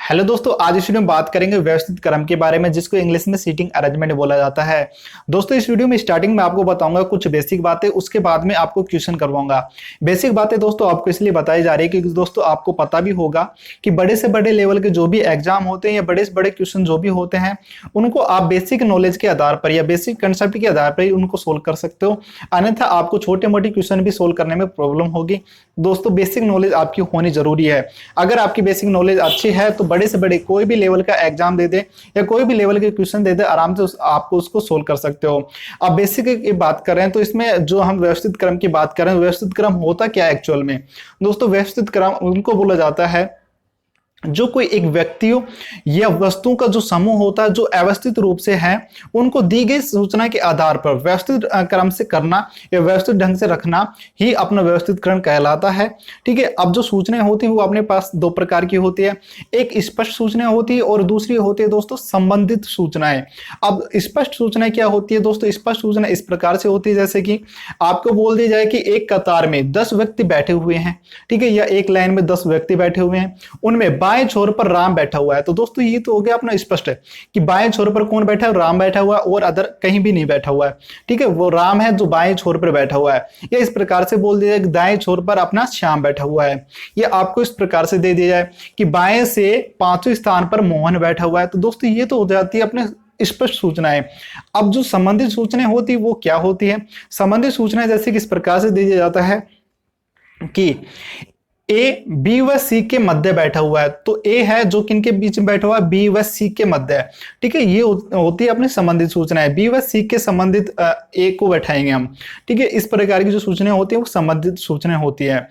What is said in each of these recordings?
Hello दोस्तों, आज इस वीडियो में बात करेंगे व्यवस्थित क्रम के बारे में, जिसको इंग्लिश में सीटिंग अरेंजमेंट बोला जाता है। दोस्तों, इस वीडियो में स्टार्टिंग में आपको बताऊंगा कुछ बेसिक बातें, उसके बाद में आपको क्वेश्चन करवाऊंगा। बेसिक बातें दोस्तों आपको इसलिए बताई जा रही है क्योंकि दोस्तों आपको पता भी होगा कि बड़े से बड़े लेवल के जो भी एग्जाम होते हैं या बड़े से बड़े क्वेश्चन जो भी होते हैं, उनको आप बेसिक नॉलेज के आधार पर या बेसिक कंसेप्ट के आधार पर ही उनको सोल्व कर सकते हो। अन्यथा आपको छोटे मोटे क्वेश्चन भी सोल्व करने में प्रॉब्लम होगी। दोस्तों, बेसिक नॉलेज आपकी होनी जरूरी है। अगर आपकी बेसिक नॉलेज अच्छी है तो बड़े से बड़े कोई भी लेवल का एग्जाम दे दे या कोई भी लेवल के क्वेश्चन दे दे, आराम से आपको उसको सोल्व कर सकते हो। अब बेसिक की बात कर रहे हैं तो इसमें जो हम व्यवस्थित क्रम की बात कर रहे हैं, व्यवस्थित क्रम होता क्या है एक्चुअल में। दोस्तों, व्यवस्थित क्रम उनको बोला जाता है जो कोई एक व्यक्तियों या वस्तुओं का जो समूह होता है जो अव्यवस्थित रूप से है, उनको दी गई सूचना के आधार पर व्यवस्थित क्रम से करना या व्यवस्थित ढंग से रखना ही अपना व्यवस्थित क्रम कहलाता है। ठीक है। अब जो सूचनाएं होती है वो अपने पास दो प्रकार की होती है। एक स्पष्ट सूचना होती है और दूसरी होती है दोस्तों संबंधित सूचनाएं। अब स्पष्ट सूचनाएं क्या होती है दोस्तों? स्पष्ट सूचना इस प्रकार से होती है जैसे कि आपको बोल दिया जाए कि एक कतार में 10 व्यक्ति बैठे हुए हैं, ठीक है, या एक लाइन में 10 व्यक्ति बैठे हुए हैं, उनमें बाएं छोर पर राम बैठा हुआ है। तो दोस्तों ये तो हो गया अपना स्पष्ट है कि बाएं छोर पर कौन बैठा है? राम बैठा हुआ है और अदर कहीं भी नहीं बैठा हुआ है। ठीक है, वो राम है जो बाएं छोर पर बैठा हुआ है। या इस प्रकार से बोल दिया जाए कि दाएं छोर पर अपना श्याम बैठा हुआ है। या आपको इस प्रकार से दे दिया जाए कि बाएं से 5वें स्थान पर मोहन बैठा हुआ है। तो दोस्तों ये तो हो जाती है अपने स्पष्ट सूचनाएं। अब जो संबंधित सूचनाएं होती है वो क्या होती है? संबंधित सूचनाएं जैसे कि इस प्रकार से दिया जाता है कि ए बी व सी के मध्य बैठा हुआ है। तो ए है जो किनके बीच में बैठा हुआ है? बी व सी के मध्य है। ठीक है, ये होती है अपनी संबंधित सूचनाएं। बी व सी के संबंधित ए को बैठाएंगे हम। ठीक है, इस प्रकार की जो सूचनाएं होती है वो संबंधित सूचनाएं होती है।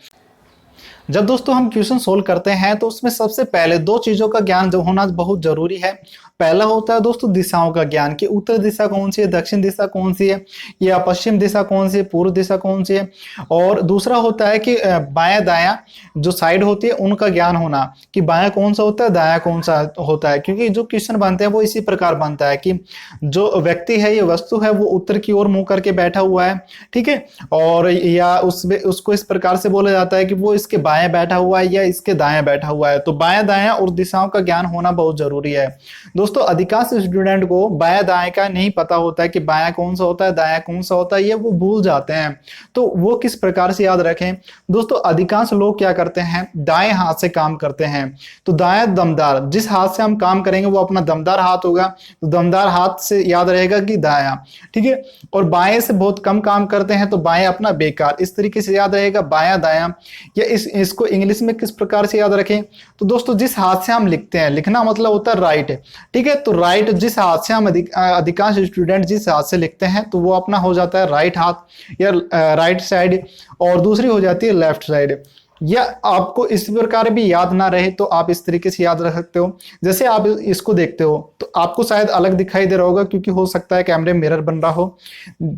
जब दोस्तों हम क्वेश्चन सोल्व करते हैं तो उसमें सबसे पहले दो चीजों का ज्ञान जो होना बहुत जरूरी है। पहला होता है दोस्तों दिशाओं का ज्ञान कि उत्तर दिशा कौन सी है, दक्षिण दिशा कौन सी है, या पश्चिम दिशा कौन सी है, पूर्व दिशा कौन सी है। और दूसरा होता है कि बायां दायां जो साइड होती है उनका ज्ञान होना कि बायां कौन सा होता है, दायां कौन सा होता है। क्योंकि जो क्वेश्चन बनते हैं वो इसी प्रकार बनता है कि जो व्यक्ति है, ये वस्तु है, वो उत्तर की ओर मुंह करके बैठा हुआ है। ठीक है, और या उसको इस प्रकार से बोला जाता है कि वो इसके बाएं बैठा हुआ है या इसके दाएं बैठा हुआ है। तो बायां दायां और दिशाओं का ज्ञान होना बहुत जरूरी है। दोस्तों, अधिकांश स्टूडेंट को बायां दाएं का नहीं पता होता है कि बायां कौन सा होता है, दायां कौन सा होता है, ये वो भूल जाते हैं। तो वो किस प्रकार से याद रखें? दोस्तों, अधिकांश लोग क्या करते हैं? दाएं हाथ से काम करते हैं। तो दायां दमदार, जिस हाथ से हम काम करेंगे वो अपना दमदार हाथ होगा, तो दमदार हाथ से याद रहेगा कि दायां। ठीक है, और बाएं से बहुत कम काम करते हैं तो बाएं अपना बेकार, इस तरीके से याद रहेगा बायां दायां। या इसको इंग्लिश में किस प्रकार से याद रखें? तो दोस्तों, जिस हाथ से हम लिखते हैं, लिखना मतलब होता है राइट। ठीक है, तो राइट जिस हाथ से हम अधिकांश स्टूडेंट जिस हाथ से लिखते हैं तो वो अपना हो जाता है राइट हाथ या राइट साइड, और दूसरी हो जाती है लेफ्ट साइड। या आपको इस प्रकार भी याद ना रहे तो आप इस तरीके से याद रख सकते हो। जैसे आप इसको देखते हो तो आपको शायद अलग दिखाई दे रहा होगा क्योंकि हो सकता है कैमरे में मिरर बन रहा हो।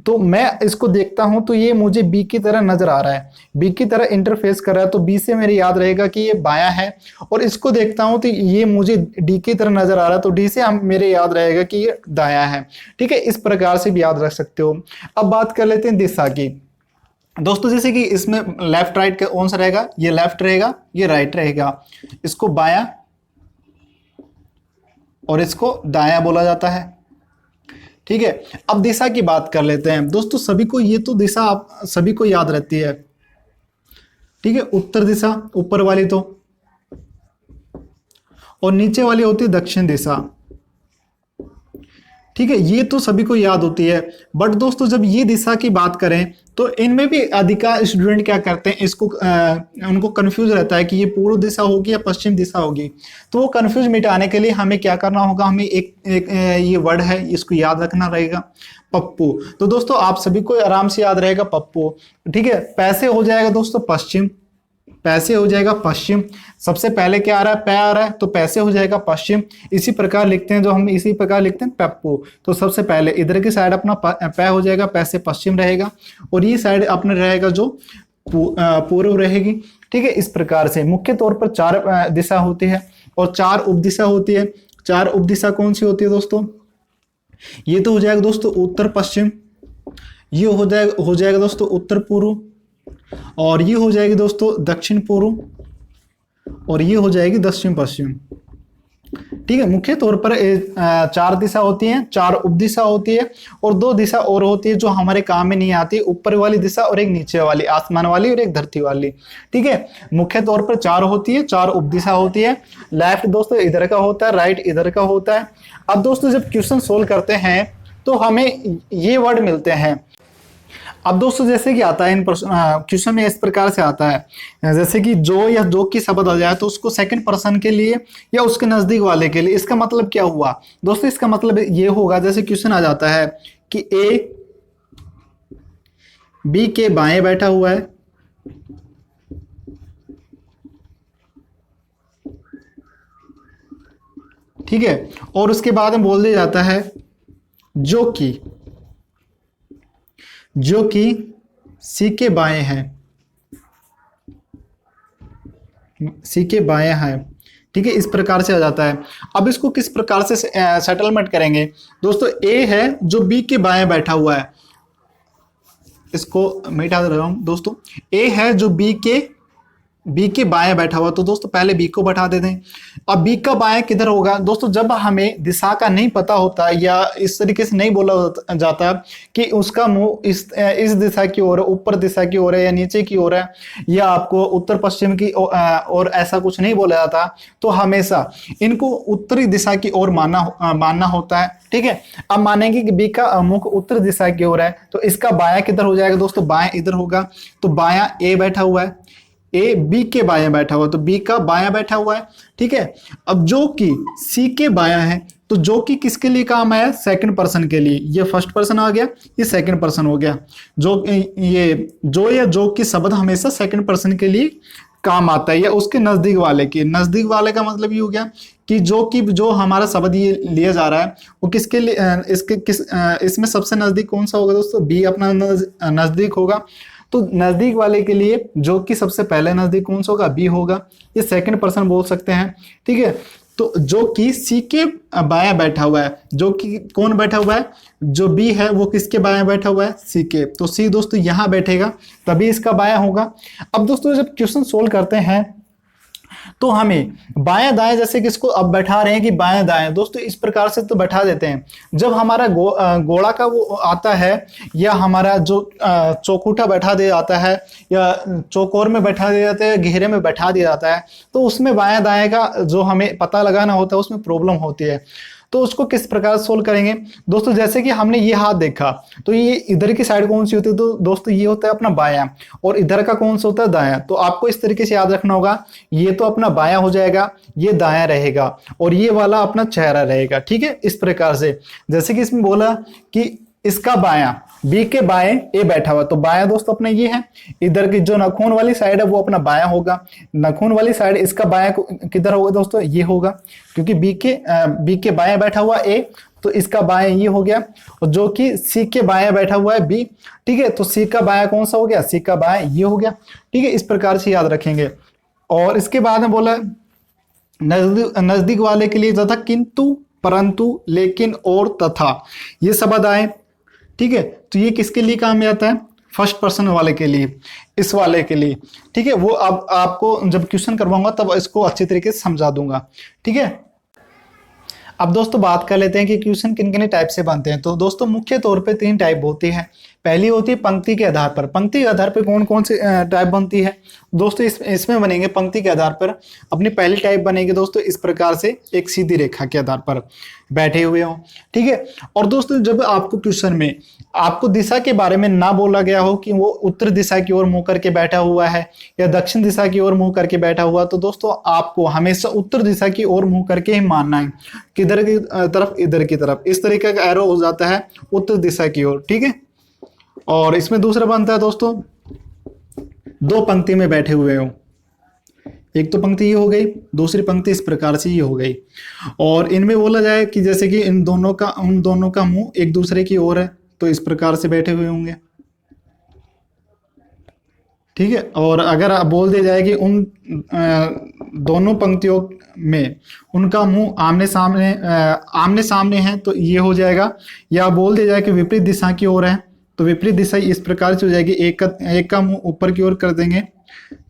तो मैं इसको देखता हूं तो ये मुझे बी की तरह नजर आ रहा है, बी की तरह इंटरफेस कर रहा है, तो बी से मेरे याद रहेगा कि ये बायां है। और इसको देखता हूं तो ये मुझे डी की तरह नजर आ रहा है, तो डी से हम मेरे याद रहेगा कि ये दायां है। ठीक है, इस प्रकार से भी याद रख सकते हो। अब बात कर लेते हैं दिशा की। दोस्तों, जैसे कि इसमें लेफ्ट राइट का कौन सा रहेगा? ये लेफ्ट रहेगा, ये राइट रहेगा। इसको बायां और इसको दायां बोला जाता है। ठीक है, अब दिशा की बात कर लेते हैं। दोस्तों, सभी को ये तो दिशा आप सभी को याद रहती है। ठीक है, उत्तर दिशा ऊपर वाली तो, और नीचे वाली होती है दक्षिण दिशा। ठीक है, ये तो सभी को याद होती है। बट दोस्तों, जब ये दिशा की बात करें तो इनमें भी अधिकांश स्टूडेंट क्या करते हैं, इसको उनको कंफ्यूज रहता है कि ये पूर्व दिशा होगी या पश्चिम दिशा होगी। तो वो कंफ्यूज मिटाने के लिए हमें क्या करना होगा? हमें एक ये वर्ड है, इसको याद रखना रहेगा, पप्पू। तो दोस्तों, आप सभी को आराम से याद रहेगा पप्पू। ठीक है, पैसे हो जाएगा दोस्तों पश्चिम, पैसे हो जाएगा पश्चिम। सबसे पहले क्या आ रहा है? पै आ रहा है, तो पैसे हो जाएगा पश्चिम। इसी प्रकार लिखते हैं, जो हम इसी प्रकार लिखते हैं पप्पू। तो सबसे पहले इधर की साइड अपना पै हो जाएगा, पैसे पश्चिम रहेगा, और ये साइड अपने रहेगा जो पूर्व रहेगी। ठीक है, इस प्रकार से मुख्य तौर पर 4 दिशा होती है और 4 उपदिशा होती है। 4 उपदिशा कौन सी होती है दोस्तों? ये तो हो जाएगा दोस्तों उत्तर पश्चिम, ये हो जाएगा दोस्तों उत्तर पूर्व, और ये हो जाएगी दोस्तों दक्षिण पूर्व, और ये हो जाएगी दक्षिण पश्चिम। ठीक है। मुख्य तौर पर 4 दिशा होती हैं, 4 उपदिशा होती है और 2 दिशा और होती है जो हमारे काम में नहीं आती, ऊपर वाली दिशा और एक नीचे वाली, आसमान वाली और एक धरती वाली। ठीक है, मुख्य तौर पर 4 होती है, 4 उपदिशा होती है। लेफ्ट दोस्तों इधर का होता है, राइट इधर का होता है। अब दोस्तों जब क्वेश्चन सोल्व करते हैं तो हमें ये वर्ड मिलते हैं। अब दोस्तों जैसे कि आता है इन क्वेश्चन में इस प्रकार से आता है, जैसे कि जो या जो की शब्द आ जाए तो उसको सेकंड पर्सन के लिए या उसके नजदीक वाले के लिए, इसका मतलब क्या हुआ दोस्तों? इसका मतलब ये होगा, जैसे क्वेश्चन आ जाता है कि ए बी के बाएं बैठा हुआ है, ठीक है, और उसके बाद में बोल दिया जाता है जो कि सी के बाएं हैं, सी के बाएं हैं। ठीक है, इस प्रकार से आ जाता है। अब इसको किस प्रकार से सेटलमेंट करेंगे दोस्तों? ए है जो बी के बाएं बैठा हुआ है, इसको मिटा दे रहा हूं दोस्तों। ए है जो बी के बाएं बैठा हुआ, तो दोस्तों पहले बी को बैठा देते हैं। अब बी का बाएं किधर होगा दोस्तों? जब हमें दिशा का नहीं पता होता या इस तरीके से नहीं बोला जाता कि उसका मुंह इस दिशा की ओर है, ऊपर दिशा की ओर है या नीचे की ओर है, या आपको उत्तर पश्चिम की ओर, ऐसा कुछ नहीं बोला जाता, तो हमेशा इनको उत्तरी दिशा की ओर मानना होता है। ठीक है, अब मानेंगे कि बी का मुख उत्तर दिशा की ओर है, तो इसका बायां किधर हो जाएगा दोस्तों? बायां इधर होगा। तो बायां ए बैठा हुआ है, ए बी के बायां बैठा हुआ, तो बी का बायां बैठा हुआ है। ठीक है, अब जो कि सी के बायां है, तो जो कि किसके लिए काम आया? सेकंड पर्सन के लिए। ये फर्स्ट पर्सन आ गया, ये सेकंड पर्सन हो गया। ये जो या जो की शब्द हमेशा सेकंड पर्सन के लिए काम आता है, या उसके नजदीक वाले के। नजदीक वाले का मतलब ये हो गया कि जो हमारा शब्द ये लिया जा रहा है वो किसके लिए, इसमें सबसे नजदीक कौन सा होगा दोस्तों? बी अपना नजदीक होगा। तो नजदीक वाले के लिए जो कि सबसे पहले नजदीक कौन सा होगा? बी होगा। ये सेकंड पर्सन बोल सकते हैं। ठीक है, तो जो कि सी के बायां बैठा हुआ है, जो कि कौन बैठा हुआ है? जो बी है वो किसके बायां बैठा हुआ है? सी के। तो सी दोस्तों यहां बैठेगा, तभी इसका बायां होगा। अब दोस्तों जब क्वेश्चन सोल्व करते हैं तो हमें बायां दाएं, जैसे कि इसको अब बैठा रहे हैं कि बायां दाएं, दोस्तों इस प्रकार से तो बैठा देते हैं। जब हमारा गोला का वो आता है, या हमारा जो चौखूटा बैठा दिया जाता है, या चौकोर में बैठा दिया जाता है, घेरे में बैठा दिया जाता है, तो उसमें बायां दाएं का जो हमें पता लगाना होता है उसमें प्रॉब्लम होती है। तो उसको किस प्रकार सोल्व करेंगे दोस्तों? जैसे कि हमने ये हाथ देखा, तो ये इधर की साइड कौन सी होती है? तो दोस्तों ये होता है अपना बायां, और इधर का कौन सा होता है? दायां। तो आपको इस तरीके से याद रखना होगा, ये तो अपना बायां हो जाएगा, ये दायां रहेगा, और ये वाला अपना चेहरा रहेगा। ठीक है, इस प्रकार से जैसे कि इसमें बोला कि इसका बायां, बी के बाएं ए बैठा हुआ, तो बायां दोस्तों अपना ये है। इधर की जो नाखून वाली साइड है वो अपना बायां होगा, नाखून वाली साइड इसका बायां किधर होगा दोस्तों? ये होगा, क्योंकि बी के बाएं बैठा हुआ ए, तो इसका बायां ये हो गया। और जो कि सी के बाएं बैठा हुआ है बी, ठीक है, तो सी का बायां कौन सा हो गया? सी का बायां ये हो गया। ठीक है, इस प्रकार से याद रखेंगे। और इसके बाद में बोला नजदीक वाले के लिए तथा, किंतु, परंतु, लेकिन, और, तथा, ये शब्द आए। ठीक है, तो ये किसके लिए काम में आता है? फर्स्ट पर्सन वाले के लिए, इस वाले के लिए। ठीक है, वो अब आपको जब क्वेश्चन करवाऊंगा तब इसको अच्छी तरीके से समझा दूंगा। ठीक है, अब दोस्तों बात कर लेते हैं कि क्वेश्चन किन किन टाइप से बनते हैं। तो दोस्तों मुख्य तौर पे 3 टाइप होती है। पहली होती है पंक्ति के आधार पर। पंक्ति के आधार पर कौन कौन से टाइप बनती है दोस्तों? इसमें बनेंगे पंक्ति के आधार पर। अपनी पहली टाइप बनेगी दोस्तों इस प्रकार से, एक सीधी रेखा के आधार पर बैठे हुए हो। ठीक है, और दोस्तों जब आपको क्वेश्चन में आपको दिशा के बारे में ना बोला गया हो कि वो उत्तर दिशा की ओर मुंह करके बैठा हुआ है या दक्षिण दिशा की ओर मुंह करके बैठा हुआ, तो दोस्तों आपको हमेशा उत्तर दिशा की ओर मुंह करके ही मानना है। किधर की तरफ? इधर की तरफ। इस तरीके का एरो हो जाता है उत्तर दिशा की ओर। ठीक है, और इसमें दूसरा बनता है दोस्तों 2 पंक्ति में बैठे हुए हो। एक तो पंक्ति ये हो गई, दूसरी पंक्ति इस प्रकार से ये हो गई। और इनमें बोला जाए कि जैसे कि उन दोनों का मुंह एक दूसरे की ओर है, तो इस प्रकार से बैठे हुए होंगे। ठीक है, और अगर आप बोल दिया जाए कि उन दोनों पंक्तियों में उनका मुंह आमने सामने है, तो ये हो जाएगा। या बोल दिया जाए कि विपरीत दिशा की ओर है, तो विपरीत दिशा इस प्रकार से हो जाएगी। एक का मुंह ऊपर की ओर कर देंगे,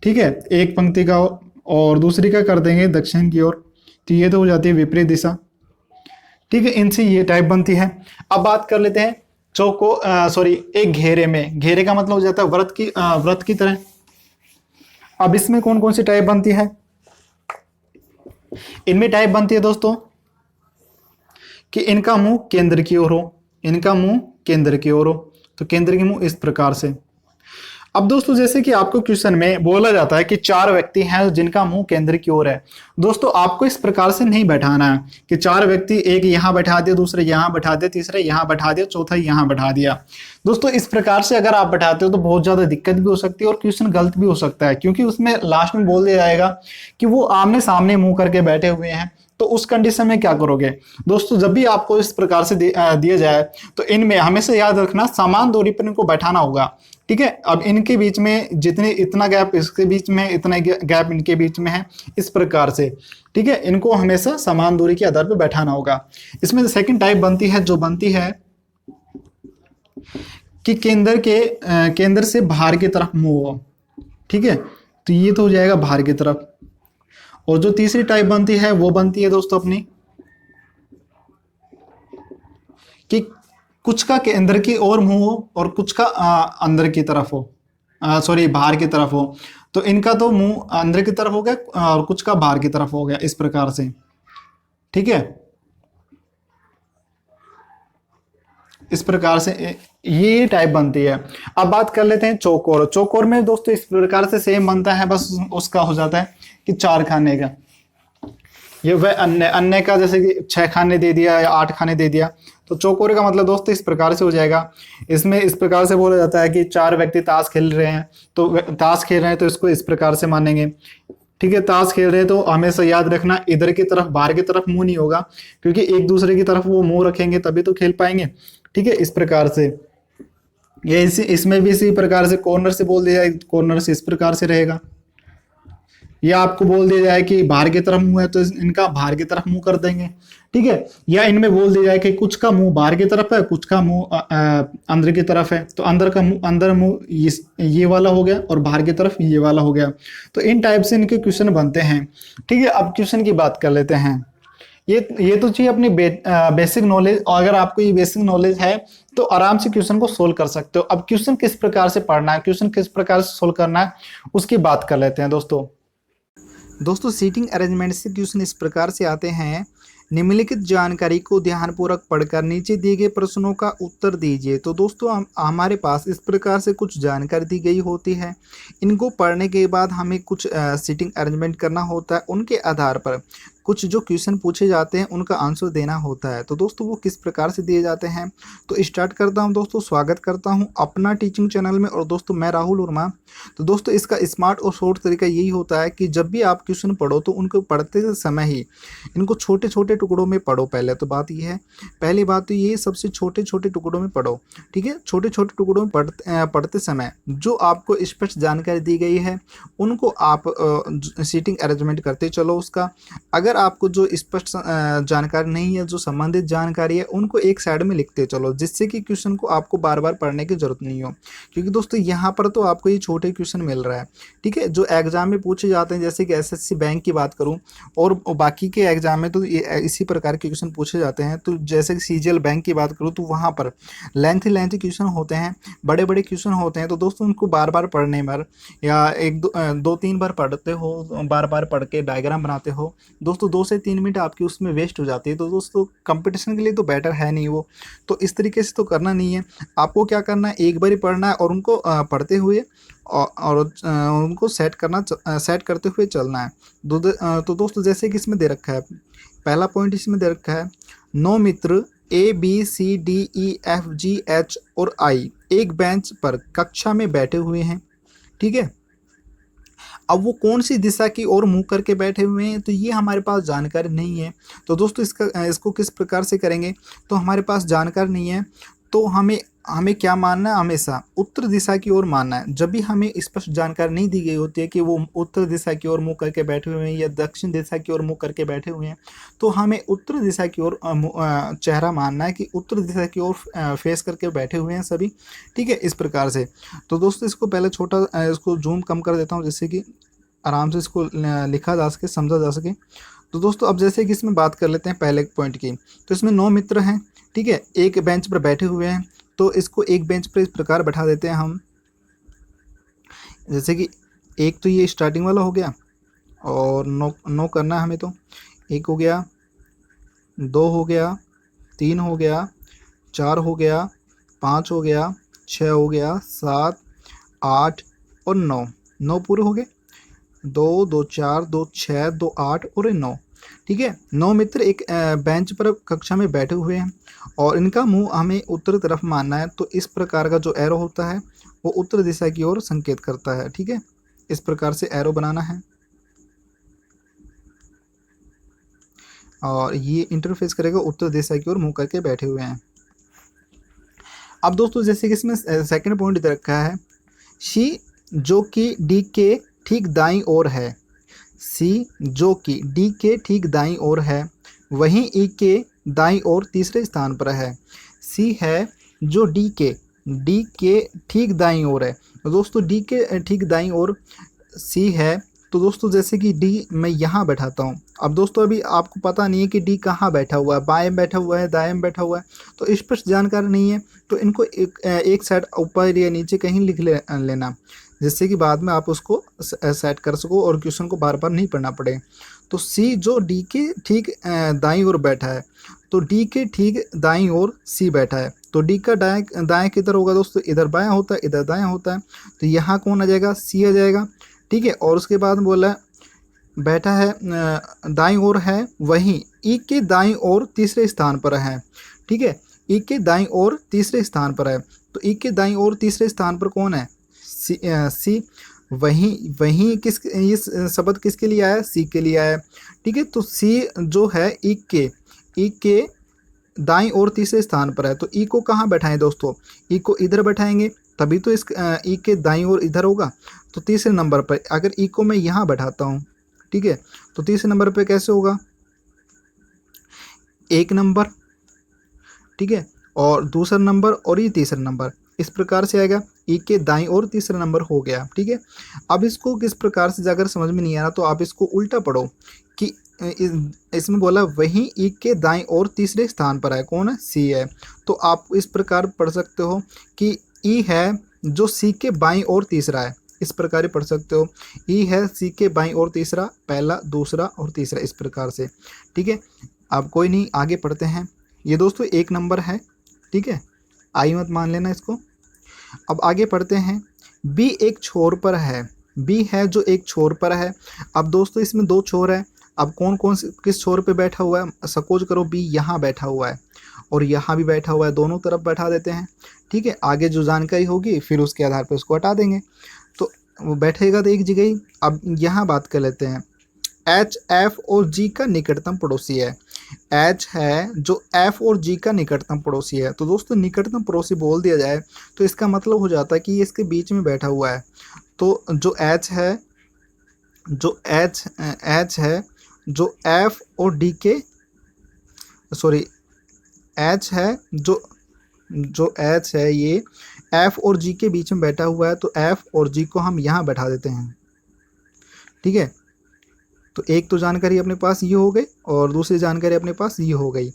ठीक है, एक पंक्ति का, और दूसरी का कर देंगे दक्षिण की ओर, तो ये तो हो जाती है विपरीत दिशा। ठीक है, इनसे ये टाइप बनती है। अब बात कर लेते हैं चौको सॉरी एक घेरे में। घेरे का मतलब हो जाता है व्रत की तरह। अब इसमें कौन कौन सी टाइप बनती है? इनमें टाइप बनती है दोस्तों कि इनका मुंह केंद्र की ओर हो, इनका मुंह केंद्र की ओर हो। तो केंद्र की मुंह इस प्रकार से। अब दोस्तों जैसे कि आपको क्वेश्चन में बोला जाता है कि 4 व्यक्ति हैं जिनका मुंह केंद्र की ओर है। दोस्तों आपको इस प्रकार से नहीं बैठाना है कि 4 व्यक्ति, एक यहां बैठा दिया, दूसरे यहां बैठा दिया, तीसरे यहां बैठा दिया, चौथा यहां बैठा दिया। दोस्तों इस प्रकार से अगर आप बैठाते हो तो बहुत ज्यादा दिक्कत भी हो सकती है और क्वेश्चन गलत भी हो सकता है, क्योंकि उसमें लास्ट में बोल दिया जाएगा कि वो आमने सामने मुंह करके बैठे हुए हैं। तो उस कंडीशन में क्या करोगे? दोस्तों जब भी आपको इस प्रकार से दिया जाए तो इनमें हमेशा याद रखना समान दूरी पर इनको बैठाना होगा। ठीक है, अब इनके बीच में जितने इतना गैप इसके बीच में, इतना गैप इनके बीच में है, इस प्रकार से। ठीक है, इनको हमेशा समान दूरी के आधार पर बैठाना होगा। इसमें सेकंड टाइप बनती है, जो बनती है कि केंद्र से बाहर की तरफ मुंह हो। ठीक है, तो ये तो हो जाएगा बाहर की तरफ। और जो तीसरी टाइप बनती है वो बनती है दोस्तों अपनी कि कुछ का केंद्र की ओर मुंह हो और कुछ का अंदर की तरफ हो, सॉरी बाहर की तरफ हो। तो इनका तो मुंह अंदर की तरफ हो गया और कुछ का बाहर की तरफ हो गया, इस प्रकार से। ठीक है, इस प्रकार से ये टाइप बनती है। अब बात कर लेते हैं चौकोर। चौकोर में दोस्तों इस प्रकार से सेम बनता है, बस उसका हो जाता है कि 4 खाने का। ये वह अन्य का जैसे कि 6 खाने दे दिया या 8 खाने दे दिया। तो चौकोर का मतलब दोस्तों इस प्रकार से हो जाएगा। इसमें इस प्रकार से बोला जाता है कि 4 व्यक्ति ताश खेल रहे हैं, तो ताश खेल रहे हैं तो इसको इस प्रकार से मानेंगे। ठीक है, ताश खेल रहे हैं तो हमेशा याद रखना इधर की तरफ, बाहर की तरफ मुंह नहीं होगा, क्योंकि एक दूसरे की तरफ वो मुंह रखेंगे तभी तो खेल पाएंगे। ठीक है, इस प्रकार से। ये इसमें भी इसी प्रकार से कॉर्नर से बोल दिया जाए, कॉर्नर से इस प्रकार से रहेगा। या आपको बोल दिया जाए कि बाहर की तरफ मुंह है तो इनका बाहर की तरफ मुंह कर देंगे। ठीक है, या इनमें बोल दिया जाए कि कुछ का मुंह बाहर की तरफ है, कुछ का मुंह अंदर की तरफ है, तो अंदर मुंह ये वाला हो गया और बाहर की तरफ ये वाला हो गया। तो इन टाइप से इनके क्वेश्चन बनते हैं। ठीक है, अब क्वेश्चन की बात कर लेते हैं। ये तो चाहिए अपनी बेसिक नॉलेज, और अगर आपको ये बेसिक नॉलेज है तो आराम से क्वेश्चन को सोल्व कर सकते हो। अब क्वेश्चन किस प्रकार से पढ़ना है, क्वेश्चन किस प्रकार से सोल्व करना है, उसकी बात कर लेते हैं दोस्तों सीटिंग अरेंजमेंट से क्वेश्चन इस प्रकार से आते हैं। निम्नलिखित जानकारी को ध्यानपूर्वक पढ़कर नीचे दिए गए प्रश्नों का उत्तर दीजिए। तो दोस्तों हमारे पास इस प्रकार से कुछ जानकारी दी गई होती है। इनको पढ़ने के बाद हमें कुछ सीटिंग अरेंजमेंट करना होता है। उनके आधार पर कुछ जो क्वेश्चन पूछे जाते हैं उनका आंसर देना होता है। तो दोस्तों वो किस प्रकार से दिए जाते हैं, तो स्टार्ट करता हूं दोस्तों। स्वागत करता हूं अपना टीचिंग चैनल में। और दोस्तों मैं राहुल वर्मा। तो दोस्तों इसका स्मार्ट और शॉर्ट तरीका यही होता है कि जब भी आप क्वेश्चन पढ़ो तो उनको पढ़ते समय ही इनको छोटे छोटे टुकड़ों में पढ़ो। पहले तो बात ये है, पहली बात तो ये सबसे छोटे छोटे टुकड़ों में पढ़ो। ठीक है, छोटे छोटे टुकड़ों में पढ़ते समय जो आपको स्पष्ट जानकारी दी गई है उनको आप सीटिंग अरेंजमेंट करते चलो उसका। अगर आपको जो स्पष्ट जानकारी नहीं है, जो संबंधित जानकारी है, उनको एक साइड में लिखते चलो, जिससे कि क्वेश्चन को आपको बार बार पढ़ने की जरूरत नहीं हो। क्योंकि दोस्तों यहाँ पर तो आपको ये छोटे क्वेश्चन मिल रहा है। ठीक है, जो एग्जाम में पूछे जाते हैं, जैसे कि एसएससी बैंक की बात करूं और बाकी के एग्जाम में तो इसी प्रकार के क्वेश्चन पूछे जाते हैं। तो जैसे कि सीजीएल बैंक की बात करूँ तो वहाँ पर लेंथी क्वेश्चन होते हैं, बड़े बड़े क्वेश्चन होते हैं। तो दोस्तों उनको बार बार पढ़ने पर या दो तीन बार पढ़ते हो, बार बार पढ़ के डायग्राम बनाते हो दोस्तों, 2 से 3 मिनट आपकी उसमें वेस्ट हो जाती है। तो दोस्तों कंपटीशन के लिए तो बेटर है नहीं वो। तो इस तरीके से तो करना नहीं है। आपको क्या करना है, एक बार ही पढ़ना है और उनको पढ़ते हुए और उनको सेट करते हुए चलना है। तो दोस्तों जैसे कि इसमें दे रखा है, पहला पॉइंट इसमें दे रखा है, 9 मित्र ABCDEFGH और I एक बेंच पर कक्षा में बैठे हुए हैं। ठीक है, अब वो कौन सी दिशा की ओर मुंह करके बैठे हुए हैं, तो ये हमारे पास जानकारी नहीं है। तो दोस्तों इसको किस प्रकार से करेंगे, तो हमारे पास जानकारी नहीं है तो हमें क्या मानना है, हमेशा उत्तर दिशा की ओर मानना है। जब भी हमें स्पष्ट जानकारी नहीं दी गई होती है कि वो उत्तर दिशा की ओर मुंह करके बैठे हुए हैं या दक्षिण दिशा की ओर मुंह करके बैठे हुए हैं, तो हमें उत्तर दिशा की ओर चेहरा मानना है कि उत्तर दिशा की ओर फेस करके बैठे हुए हैं सभी। ठीक है, इस प्रकार से। तो दोस्तों इसको पहले इसको जूम कम कर देता हूँ जिससे कि आराम से इसको लिखा जा सके, समझा जा सके। तो दोस्तों अब जैसे कि इसमें बात कर लेते हैं पहले पॉइंट की। तो इसमें 9 मित्र हैं, ठीक है, एक बेंच पर बैठे हुए हैं। तो इसको एक बेंच पर इस प्रकार बैठा देते हैं हम, जैसे कि एक तो ये स्टार्टिंग वाला हो गया और 9 करना है हमें, तो 1 हो गया, 2 हो गया, 3 हो गया, 4 हो गया, 5 हो गया, 6 हो गया, 7, 8 और 9। 9 पूरे हो गए, 2 2 4 2 6 2 8 और 9, ठीक है। 9 मित्र एक बेंच पर कक्षा में बैठे हुए हैं और इनका मुंह हमें उत्तर तरफ मानना है। तो इस प्रकार का जो एरो होता है वो उत्तर दिशा की ओर संकेत करता है, ठीक है। इस प्रकार से एरो बनाना है और ये इंटरफेस करेगा उत्तर दिशा की ओर मुंह करके बैठे हुए हैं। अब दोस्तों जैसे कि इसमें सेकंड पॉइंट दे रखा है, सी जो कि डी के ठीक दाईं ओर है, सी जो कि डी के ठीक दाईं ओर है, वहीं ई के दाईं ओर तीसरे स्थान पर है। सी है जो डी के ठीक दाईं ओर है। तो दोस्तों डी के ठीक दाईं ओर सी है। तो दोस्तों जैसे कि डी मैं यहाँ बैठाता हूँ। अब दोस्तों अभी आपको पता नहीं है कि डी कहाँ बैठा हुआ है, बाएं में बैठा हुआ है, दाएं में बैठा हुआ है, तो स्पष्ट जानकारी नहीं है। तो इनको एक साइड ऊपर या नीचे कहीं लिख लेना, जिससे कि बाद में आप उसको सेट कर सको और क्वेश्चन को बार बार नहीं पढ़ना पड़े। तो सी जो डी के ठीक दाईं ओर बैठा है, तो डी के ठीक दाईं ओर सी बैठा है। तो डी का दाएं किधर होगा दोस्तों, इधर बायां होता है, इधर दायां होता है। तो यहाँ कौन आ जाएगा, सी आ जाएगा, ठीक है। और उसके बाद बोला बैठा है दाईं ओर है, वहीं ई के दाईं ओर तीसरे स्थान पर है, ठीक है। ई के दाईं ओर तीसरे स्थान पर है। तो ई के दाईं ओर तीसरे स्थान पर कौन है, सी। वहीं वहीं ये शब्द किसके लिए आया, सी के लिए आया, ठीक है। तो सी जो है ई के दाईं ओर तीसरे स्थान पर है। तो ई को कहाँ बैठाएं दोस्तों, ई को इधर बैठाएंगे, तभी तो इस ई के दाईं ओर इधर होगा। तो तीसरे नंबर पर अगर ई को मैं यहाँ बैठाता हूँ, ठीक है, तो तीसरे नंबर पे कैसे होगा, 1 नंबर, ठीक है, और दूसरा नंबर और ये तीसरा नंबर, इस प्रकार से आएगा। ई के दाईं ओर तीसरा नंबर हो गया, ठीक है। अब इसको किस प्रकार से अगर समझ में नहीं आ रहा तो आप इसको उल्टा पढ़ो कि इसमें बोला वहीं ई के दाईं ओर तीसरे स्थान पर है, कौन है, सी है। तो आप इस प्रकार पढ़ सकते हो कि ई है जो सी के बाईं ओर तीसरा है, इस प्रकार ही पढ़ सकते हो। ई है सी के बाईं ओर तीसरा, पहला, दूसरा और तीसरा, इस प्रकार से, ठीक है। अब कोई नहीं, आगे पढ़ते हैं। ये दोस्तों 1 नंबर है, ठीक है, आई मत मान लेना इसको। अब आगे पढ़ते हैं। बी एक छोर पर है, बी है जो एक छोर पर है। अब दोस्तों इसमें 2 छोर है। अब कौन कौन से किस छोर पे बैठा हुआ है, सपोज करो बी यहाँ बैठा हुआ है और यहाँ भी बैठा हुआ है, दोनों तरफ बैठा देते हैं, ठीक है। आगे जो जानकारी होगी फिर उसके आधार पर उसको हटा देंगे, तो वो बैठेगा तो एक जगह ही। अब यहाँ बात कर लेते हैं, एच एफ और जी का निकटतम पड़ोसी है। एच है जो एफ और जी का निकटतम पड़ोसी है। तो दोस्तों निकटतम पड़ोसी बोल दिया जाए तो इसका मतलब हो जाता है कि ये इसके बीच में बैठा हुआ है। तो जो एच है जो एफ और डी के सॉरी एच है जो एच है ये एफ और जी के बीच में बैठा हुआ है। तो एफ और जी को हम यहाँ बैठा देते हैं, ठीक है। तो एक तो जानकारी अपने पास ये हो गई और दूसरी जानकारी अपने पास ये हो गई।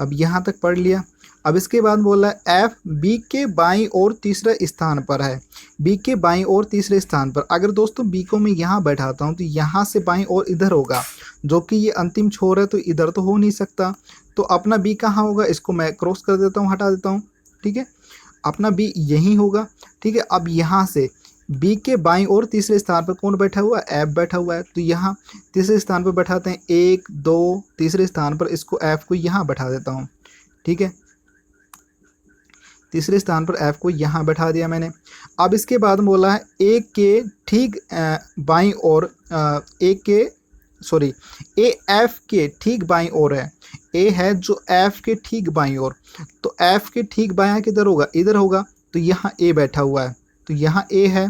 अब यहाँ तक पढ़ लिया। अब इसके बाद बोला एफ बी के बाईं ओर तीसरे स्थान पर है, बी के बाईं ओर तीसरे स्थान पर। अगर दोस्तों बी को मैं यहाँ बैठाता हूँ तो यहाँ से बाईं ओर इधर होगा, जो कि ये अंतिम छोर है, तो इधर तो हो नहीं सकता। तो अपना बी कहाँ होगा, इसको मैं क्रॉस कर देता हूँ, हटा देता हूँ, ठीक है। अपना बी यहीं होगा, ठीक है। अब यहाँ से बी के बाईं ओर तीसरे स्थान पर कौन बैठा हुआ है, एफ बैठा हुआ है। तो यहाँ तीसरे स्थान पर बैठाते हैं, 1 2 तीसरे स्थान पर इसको एफ को यहाँ बैठा देता हूँ, ठीक है। तीसरे स्थान पर एफ को यहाँ बैठा दिया मैंने। अब इसके बाद बोला है ए के ठीक बाईं ओर ए एफ के ठीक बाईं ओर है। ए है जो एफ के ठीक बाईं ओर, तो एफ के ठीक बायां किधर होगा, इधर होगा। तो यहाँ ए बैठा हुआ है, तो यहाँ ए है।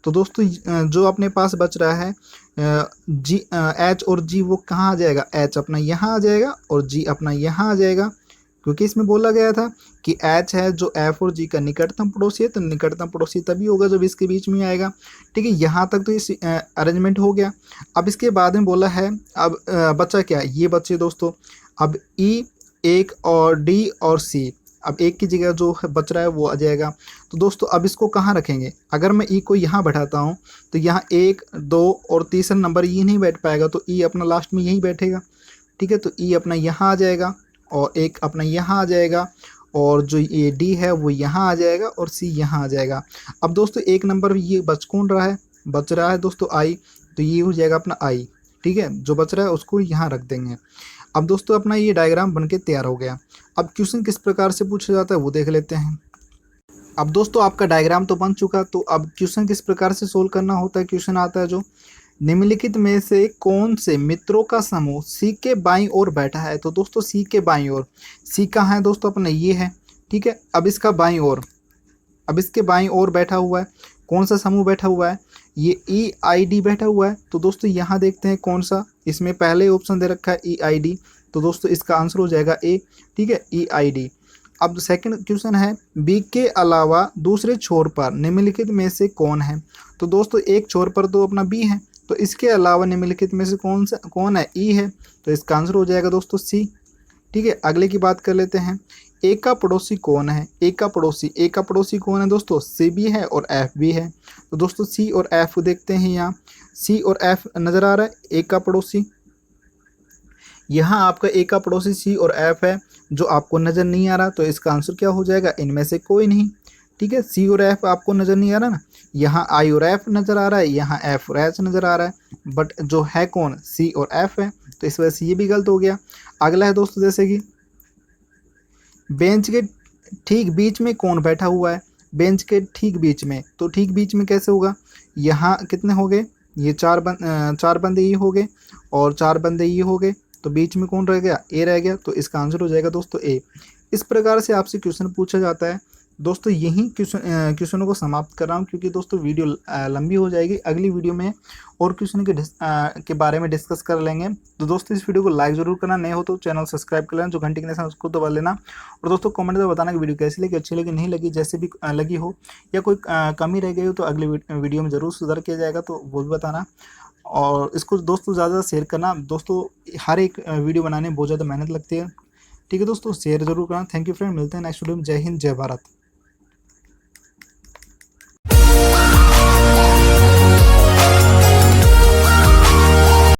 तो दोस्तों जो अपने पास बच रहा है जी एच और जी, वो कहाँ आ जाएगा, एच अपना यहाँ आ जाएगा और जी अपना यहाँ आ जाएगा, क्योंकि इसमें बोला गया था कि एच है जो एफ और जी का निकटतम पड़ोसी है, तो निकटतम पड़ोसी तभी होगा जब इसके बीच में आएगा। ठीक है, यहाँ तक तो इस अरेंजमेंट हो गया। अब इसके बाद में बोला है, अब बचा क्या, ये बचे दोस्तों अब ई, एक और डी और सी। अब एक की जगह जो बच रहा है वो आ जाएगा। तो दोस्तों अब इसको कहाँ रखेंगे, अगर मैं ई को यहाँ बैठाता हूँ तो यहाँ 1, 2 और तीसरा नंबर ई नहीं बैठ पाएगा, तो ई अपना लास्ट में यहीं बैठेगा। ठीक है, तो ई अपना यहाँ आ जाएगा और एक अपना यहाँ आ जाएगा, और जो ये डी है वो यहाँ आ जाएगा और सी यहाँ आ जाएगा। अब दोस्तों एक नंबर ये बच कौन रहा है, बच रहा है दोस्तों आई, तो ये हो जाएगा अपना आई। ठीक है, जो बच रहा है उसको यहाँ रख देंगे। अब दोस्तों अपना ये डायग्राम बनके तैयार हो गया। अब क्वेश्चन किस प्रकार से पूछा जाता है वो देख लेते हैं। अब दोस्तों आपका डायग्राम तो बन चुका, तो अब क्वेश्चन किस प्रकार से सोल्व करना होता है। क्वेश्चन आता है जो निम्नलिखित में से कौन से मित्रों का समूह सी के बाईं ओर बैठा है। तो दोस्तों सी के बाईं ओर, सी कहाँ है दोस्तों अपना ये है। ठीक है, अब इसका बाईं ओर, अब इसके बाईं ओर बैठा हुआ है कौन सा समूह बैठा हुआ है, ये ई आई डी बैठा हुआ है। तो दोस्तों यहाँ देखते हैं कौन सा, इसमें पहले ऑप्शन दे रखा है ई आई डी, तो दोस्तों इसका आंसर हो जाएगा ए। ठीक है, ई आई डी। अब सेकंड क्वेश्चन है, बी के अलावा दूसरे छोर पर निम्नलिखित में से कौन है। तो दोस्तों एक छोर पर तो अपना बी है, तो इसके अलावा निम्नलिखित में से कौन है, ई है, तो इसका आंसर हो जाएगा दोस्तों सी। ठीक है, अगले की बात कर लेते हैं, ए का पड़ोसी कौन है। ए का पड़ोसी कौन है दोस्तों, सी भी है और एफ भी है। तो दोस्तों सी और एफ देखते हैं, यहाँ सी और एफ नज़र आ रहा है, ए का पड़ोसी। यहाँ आपका ए का पड़ोसी सी और एफ है जो आपको नज़र नहीं आ रहा, तो इसका आंसर क्या हो जाएगा, इनमें से कोई नहीं। ठीक है, सी और एफ आपको नज़र नहीं आ रहा ना, यहाँ आई और एफ नज़र आ रहा है, यहाँ एफ और एच नज़र आ रहा है, बट जो है कौन, सी और एफ है, तो इस वजह से ये भी गलत हो गया। अगला है दोस्तों जैसे कि बेंच के ठीक बीच में कौन बैठा हुआ है, बेंच के ठीक बीच में, तो ठीक बीच में कैसे होगा, यहाँ कितने हो गए, ये चार बंदे ये हो गए और 4 बंदे ये हो गए, तो बीच में कौन रह गया, ए रह गया, तो इसका आंसर हो जाएगा दोस्तों ए। इस प्रकार से आपसे क्वेश्चन पूछा जाता है। दोस्तों यही क्वेश्चनों को समाप्त कर रहा हूँ, क्योंकि दोस्तों वीडियो लंबी हो जाएगी। अगली वीडियो में और क्वेश्चन के बारे में डिस्कस कर लेंगे। तो दोस्तों इस वीडियो को लाइक जरूर करना, नए हो तो चैनल सब्सक्राइब कर लेना, जो घंटी के निशान उसको दबा लेना। और दोस्तों कमेंट में बताना कि वीडियो कैसी लगी, अच्छी लगी, नहीं लगी, जैसे भी लगी हो, या कोई कमी रह गई हो तो अगली वीडियो में ज़रूर सुधार किया जाएगा, तो वो भी बताना। और इसको दोस्तों ज़्यादा शेयर करना। दोस्तों हर एक वीडियो बनाने में बहुत ज़्यादा मेहनत लगती है। ठीक है दोस्तों, शेयर जरूर करना। थैंक यू फ्रेंड, मिलते हैं नेक्स्ट वीडियो में। जय हिंद, जय भारत।